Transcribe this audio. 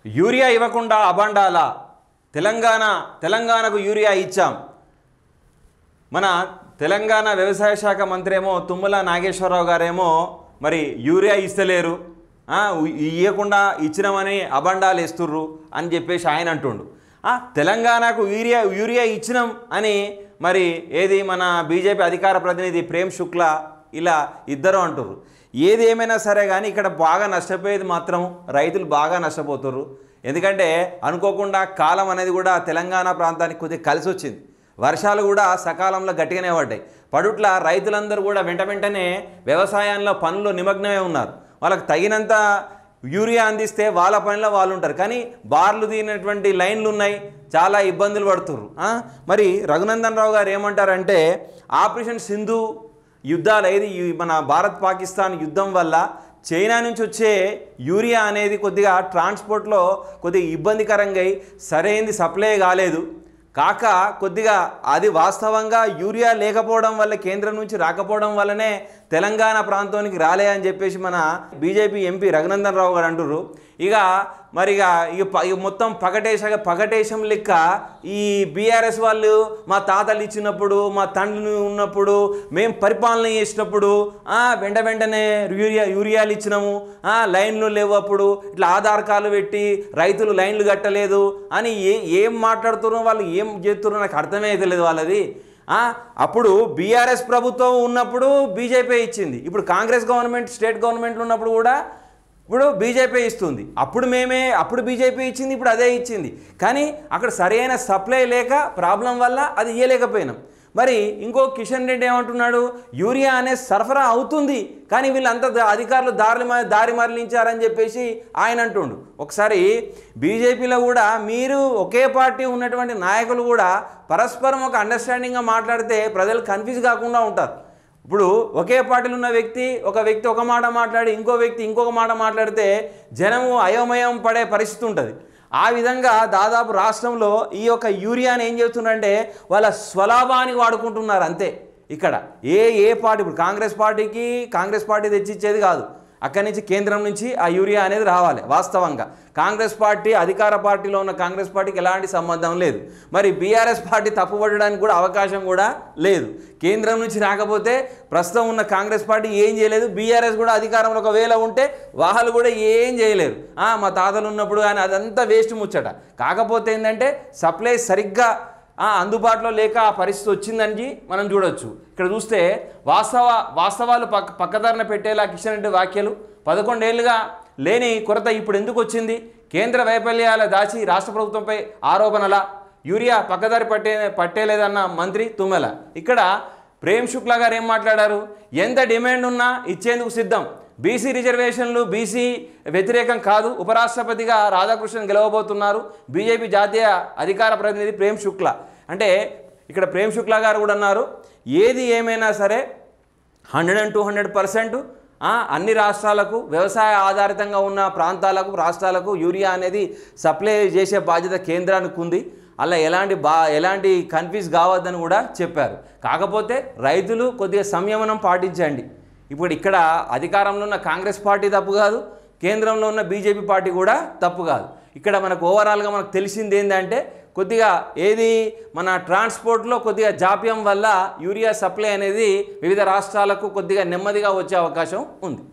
Urea ఇవ్వకుండా అబాండాల తెలంగాణకు urea ఇచ్చాం. మన తెలంగాణ వ్యవసాయ శాఖ మంత్రి ఏమో తుమ్మల నాగేశ్వరరావు గారేమో మరి యూరియా ఇస్తలేరు, ఇవ్వకుండా ఇచ్చినామని అబాండాలు వేస్తుర్రు అని చెప్పేసి ఆయన అంటుండు. తెలంగాణకు యూరియా ఇచ్చినాం అని మరి ఏది మన బీజేపీ అధికార ప్రతినిధి ప్రేమ్ శుక్లా ఇలా ఇద్దరు అంటుర్రు. ఏది ఏమైనా సరే కానీ ఇక్కడ బాగా నష్టపోయేది మాత్రం రైతులు బాగా నష్టపోతుర్రు. ఎందుకంటే అనుకోకుండా కాలం అనేది కూడా తెలంగాణ ప్రాంతానికి కొద్దిగా కలిసి వచ్చింది. వర్షాలు కూడా సకాలంలో గట్టిగానే పడ్డాయి. పడుట్ల రైతులందరూ కూడా వెంటనే వ్యవసాయంలో పనులు నిమగ్నమే ఉన్నారు. వాళ్ళకి తగినంత యూరియా అందిస్తే వాళ్ళ పనిలో వాళ్ళు ఉంటారు. కానీ బార్లు తీనటువంటి లైన్లు ఉన్నాయి, చాలా ఇబ్బందులు పడుతుర్రు. మరి రఘునందన్ రావు గారు ఏమంటారంటే ఆపరేషన్ సింధు యుద్ధాలు ఏది మన భారత్ పాకిస్తాన్ యుద్ధం వల్ల చైనా నుంచి వచ్చే యూరియా అనేది కొద్దిగా ట్రాన్స్పోర్ట్లో కొద్దిగా ఇబ్బందికరంగా సరైనది సప్లై కాలేదు. కాక కొద్దిగా అది వాస్తవంగా యూరియా లేకపోవడం వల్ల కేంద్రం నుంచి రాకపోవడం వల్లనే తెలంగాణ ప్రాంతానికి రాలే అని చెప్పేసి మన బీజేపీ ఎంపీ రఘునందన్ రావు గారు అంటుర్రు. ఇక మొత్తం పగటేశం లెక్క ఈ బీఆర్ఎస్ వాళ్ళు మా తాతలు ఇచ్చినప్పుడు మా తండ్రిని ఉన్నప్పుడు మేము పరిపాలన చేసినప్పుడు వెంటనే యూరియాలు ఇచ్చినాము, లైన్లు లేవు, అప్పుడు ఇట్లా ఆధార్ కార్డులు పెట్టి రైతులు లైన్లు కట్టలేదు అని ఏం మాట్లాడుతున్నారు, వాళ్ళు ఏం చేస్తున్నారు నాకు అర్థమే అవుతలేదు వాళ్ళది. అప్పుడు బీఆర్ఎస్ ప్రభుత్వం ఉన్నప్పుడు బీజేపీ ఇచ్చింది, ఇప్పుడు కాంగ్రెస్ గవర్నమెంట్ స్టేట్ గవర్నమెంట్లు ఉన్నప్పుడు కూడా ఇప్పుడు బీజేపీ ఇస్తుంది. అప్పుడు బీజేపీ ఇచ్చింది, ఇప్పుడు అదే ఇచ్చింది. కానీ అక్కడ సరైన సప్లై లేక ప్రాబ్లం వల్ల అది ఇవ్వలేకపోయినాం. మరి ఇంకో కిషన్ రెడ్డి ఏమంటున్నాడు, యూరియా అనేది సరఫరా అవుతుంది కానీ వీళ్ళంతా అధికారులు దారి మరలించారని చెప్పేసి ఆయన అంటుండు. ఒకసారి బీజేపీలో కూడా మీరు ఒకే పార్టీ ఉన్నటువంటి నాయకులు కూడా పరస్పరం ఒక అండర్స్టాండింగ్గా మాట్లాడితే ప్రజలు కన్ఫ్యూజ్ కాకుండా ఉంటారు. ఇప్పుడు ఒకే పార్టీలో ఉన్న ఒక వ్యక్తి ఒక మాట మాట్లాడి ఇంకో వ్యక్తి ఇంకొక మాట మాట్లాడితే జనము అయోమయం పడే పరిస్థితి ఉంటుంది. ఆ విధంగా దాదాపు రాష్ట్రంలో ఈ యొక్క యూరియాని ఏం చేస్తున్నారంటే వాళ్ళ స్వలాభానికి వాడుకుంటున్నారు అంతే. ఇక్కడ ఏ పార్టీ, ఇప్పుడు కాంగ్రెస్ పార్టీ తెచ్చిచ్చేది కాదు, అక్కడి నుంచి కేంద్రం నుంచి ఆ యూరియా అనేది రావాలి. వాస్తవంగా కాంగ్రెస్ పార్టీ అధికార పార్టీలో ఉన్న కాంగ్రెస్ పార్టీకి ఎలాంటి సంబంధం లేదు. మరి బీఆర్ఎస్ పార్టీ తప్పుపడడానికి కూడా అవకాశం కూడా లేదు. కేంద్రం నుంచి రాకపోతే ప్రస్తుతం ఉన్న కాంగ్రెస్ పార్టీ ఏం చేయలేదు, బీఆర్ఎస్ కూడా అధికారంలో ఒకవేళ ఉంటే వాళ్ళు కూడా ఏం చేయలేరు. మా తాతలు ఉన్నప్పుడు కానీ అదంతా వేస్ట్ ముచ్చట. కాకపోతే ఏంటంటే సప్లై సరిగ్గా అందుబాటులో లేక ఆ పరిస్థితి వచ్చిందని మనం చూడొచ్చు. ఇక్కడ చూస్తే వాస్తవాలు పక్కదారిన పెట్టేలా కిషన్ రెడ్డి వ్యాఖ్యలు. 11 ఏళ్లుగా లేని కొరత ఇప్పుడు ఎందుకు వచ్చింది, కేంద్ర వైఫల్యాల దాచి రాష్ట్ర ప్రభుత్వంపై ఆరోపణల, యూరియా పక్కదారి పట్టేలేదన్న మంత్రి తుమ్మల. ఇక్కడ ప్రేమ్ శుక్లా గారు ఏం మాట్లాడారు, ఎంత డిమాండ్ ఉన్నా ఇచ్చేందుకు సిద్ధం, బీసీ రిజర్వేషన్లు బీసీ వ్యతిరేకం కాదు, ఉపరాష్ట్రపతిగా రాధాకృష్ణన్ గెలవబోతున్నారు బీజేపీ జాతీయ అధికార ప్రతినిధి ప్రేమ్ శుక్లా. అంటే ఇక్కడ ప్రేమ్ శుక్లా గారు కూడా అన్నారు, ఏది ఏమైనా సరే 100% అన్ని రాష్ట్రాలకు వ్యవసాయ ఆధారితంగా ఉన్న రాష్ట్రాలకు యూరియా అనేది సప్లై చేసే బాధ్యత కేంద్రానికి ఉంది. అలా ఎలాంటి కన్ఫ్యూజ్ కావద్దని కూడా చెప్పారు. కాకపోతే రైతులు కొద్దిగా సంయమనం పాటించండి. ఇప్పుడు ఇక్కడ అధికారంలో ఉన్న కాంగ్రెస్ పార్టీ తప్పు కాదు, కేంద్రంలో ఉన్న బీజేపీ పార్టీ కూడా తప్పు కాదు. ఇక్కడ ఓవరాల్గా మనకు తెలిసింది ఏంటంటే కొద్దిగా మన ట్రాన్స్పోర్ట్లో కొద్దిగా జాప్యం వల్ల యూరియా సప్లై అనేది వివిధ రాష్ట్రాలకు కొద్దిగా నెమ్మదిగా వచ్చే అవకాశం ఉంది.